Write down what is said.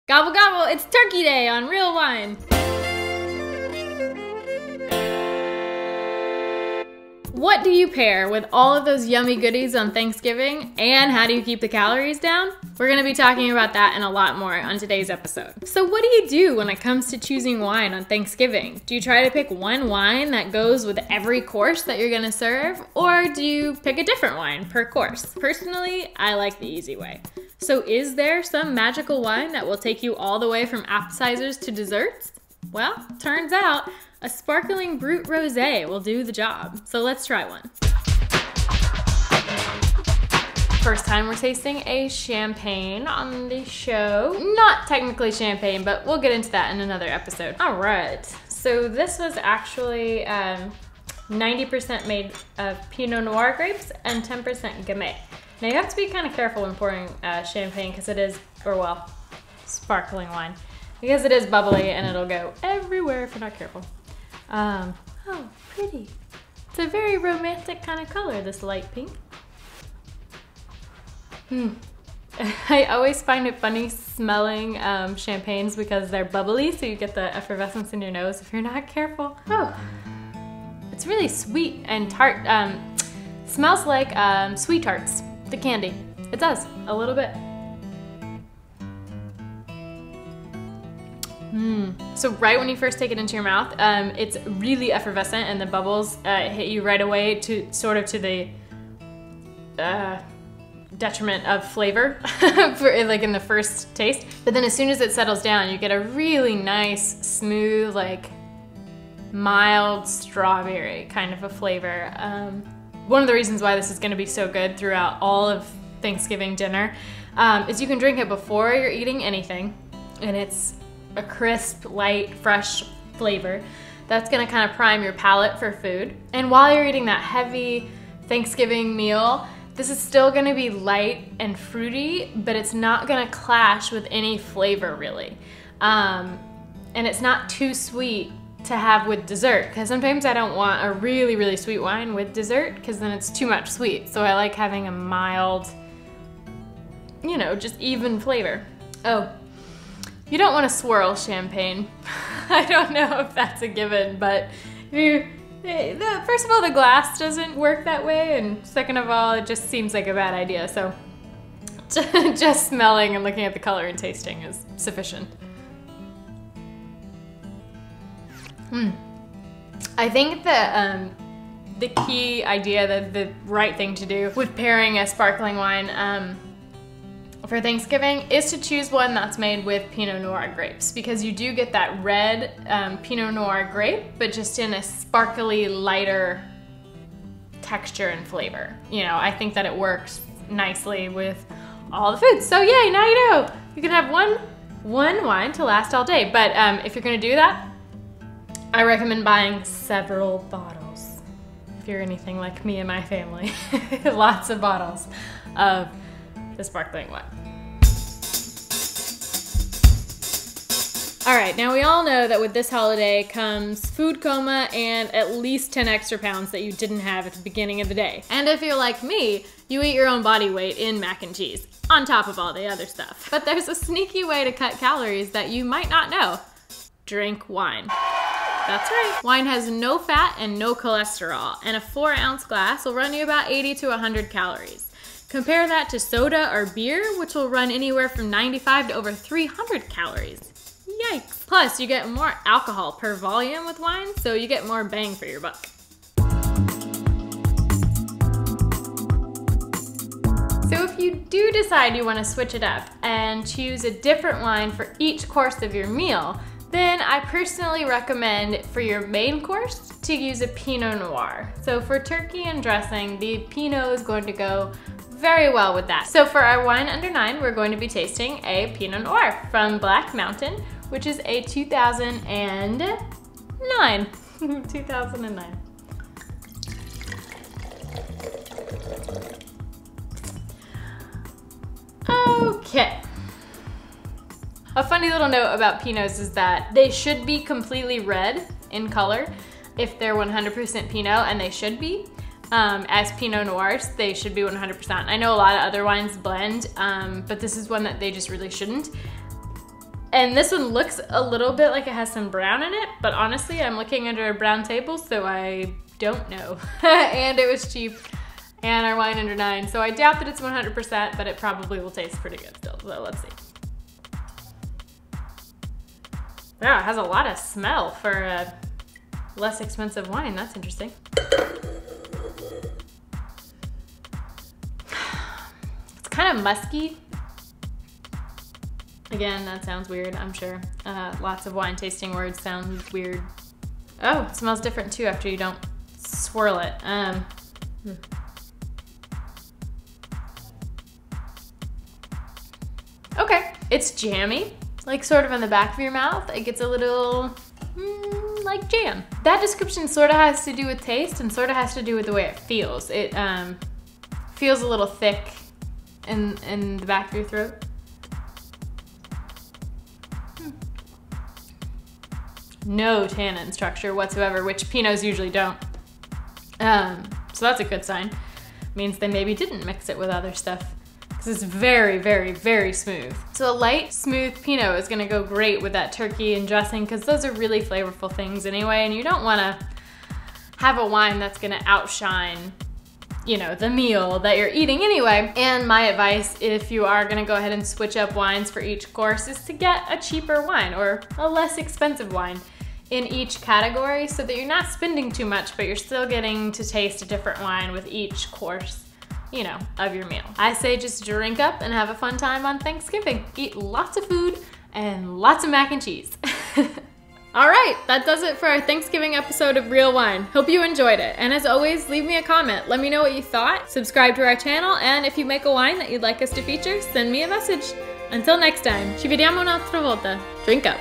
Gobble gobble, it's Turkey Day on Real Wine. What do you pair with all of those yummy goodies on Thanksgiving, and how do you keep the calories down? We're gonna be talking about that and a lot more on today's episode. So what do you do when it comes to choosing wine on Thanksgiving? Do you try to pick one wine that goes with every course that you're gonna serve, or do you pick a different wine per course? Personally, I like the easy way. So is there some magical wine that will take you all the way from appetizers to desserts? Well, turns out a sparkling Brut Rosé will do the job. So let's try one. First time we're tasting a champagne on the show. Not technically champagne, but we'll get into that in another episode. All right, so this was actually 90% made of Pinot Noir grapes and 10% Gamay. Now you have to be kind of careful when pouring champagne because it is, or well, sparkling wine, because it is bubbly and it'll go everywhere if you're not careful. Oh, pretty. It's a very romantic kind of color, this light pink. I always find it funny smelling champagnes because they're bubbly, so you get the effervescence in your nose if you're not careful. Oh, it's really sweet and tart. Smells like sweet tarts, the candy. It does, a little bit. So right when you first take it into your mouth, it's really effervescent and the bubbles hit you right away to sort of to the detriment of flavor for like in the first taste. But then as soon as it settles down, you get a really nice, smooth, like mild strawberry kind of a flavor. One of the reasons why this is gonna be so good throughout all of Thanksgiving dinner is you can drink it before you're eating anything, and it's a crisp, light, fresh flavor that's gonna kind of prime your palate for food. And while you're eating that heavy Thanksgiving meal, this is still gonna be light and fruity, but it's not gonna clash with any flavor really. And it's not too sweet to have with dessert, because sometimes I don't want a really, really sweet wine with dessert because then it's too much sweet. So I like having a mild, you know, just even flavor. Oh, you don't want to swirl champagne. I don't know if that's a given, but first of all, the glass doesn't work that way, and second of all, it just seems like a bad idea. So just smelling and looking at the color and tasting is sufficient. I think that the key idea, that the right thing to do with pairing a sparkling wine for Thanksgiving is to choose one that's made with Pinot Noir grapes, because you do get that red Pinot Noir grape, but just in a sparkly, lighter texture and flavor. You know, I think that it works nicely with all the foods. So yay, now you know. You can have one wine to last all day, but if you're gonna do that, I recommend buying several bottles. If you're anything like me and my family, lots of bottles of the sparkling wine. All right, now we all know that with this holiday comes food coma and at least 10 extra pounds that you didn't have at the beginning of the day. And if you're like me, you eat your own body weight in mac and cheese, on top of all the other stuff. But there's a sneaky way to cut calories that you might not know. Drink wine. That's right. Wine has no fat and no cholesterol, and a 4-ounce glass will run you about 80 to 100 calories. Compare that to soda or beer, which will run anywhere from 95 to over 300 calories. Yikes. Plus, you get more alcohol per volume with wine, so you get more bang for your buck. So if you do decide you want to switch it up and choose a different wine for each course of your meal, then I personally recommend for your main course to use a Pinot Noir. So for turkey and dressing, the Pinot is going to go very well with that. So for our wine under 9, we're going to be tasting a Pinot Noir from Black Mountain, which is a 2009. 2009. Okay. A funny little note about Pinots is that they should be completely red in color if they're 100% Pinot, and they should be. As Pinot Noirs, they should be 100%. I know a lot of other wines blend, but this is one that they just really shouldn't. And this one looks a little bit like it has some brown in it, but honestly, I'm looking under a brown table, so I don't know. And it was cheap, and our wine under 9, so I doubt that it's 100%, but it probably will taste pretty good still, so let's see. Yeah, it has a lot of smell for a less expensive wine. That's interesting. It's kind of musky. Again, that sounds weird, I'm sure. Lots of wine tasting words sound weird. Oh, it smells different too after you don't swirl it. Okay, it's jammy. Like sort of in the back of your mouth. It gets a little like jam. That description sort of has to do with taste and sort of has to do with the way it feels. It feels a little thick in the back of your throat. No tannin structure whatsoever, which Pinots usually don't. So that's a good sign. Means they maybe didn't mix it with other stuff. It's very, very, very smooth. So a light, smooth Pinot is gonna go great with that turkey and dressing because those are really flavorful things anyway, and you don't wanna have a wine that's gonna outshine, you know, the meal that you're eating anyway. And my advice, if you are gonna go ahead and switch up wines for each course, is to get a cheaper wine or a less expensive wine in each category so that you're not spending too much, but you're still getting to taste a different wine with each course, you know, of your meal. I say just drink up and have a fun time on Thanksgiving. Eat lots of food and lots of mac and cheese. All right, that does it for our Thanksgiving episode of Real Wine. Hope you enjoyed it. And as always, leave me a comment. Let me know what you thought. Subscribe to our channel. And if you make a wine that you'd like us to feature, send me a message. Until next time, ci vediamo un'altra volta. Drink up.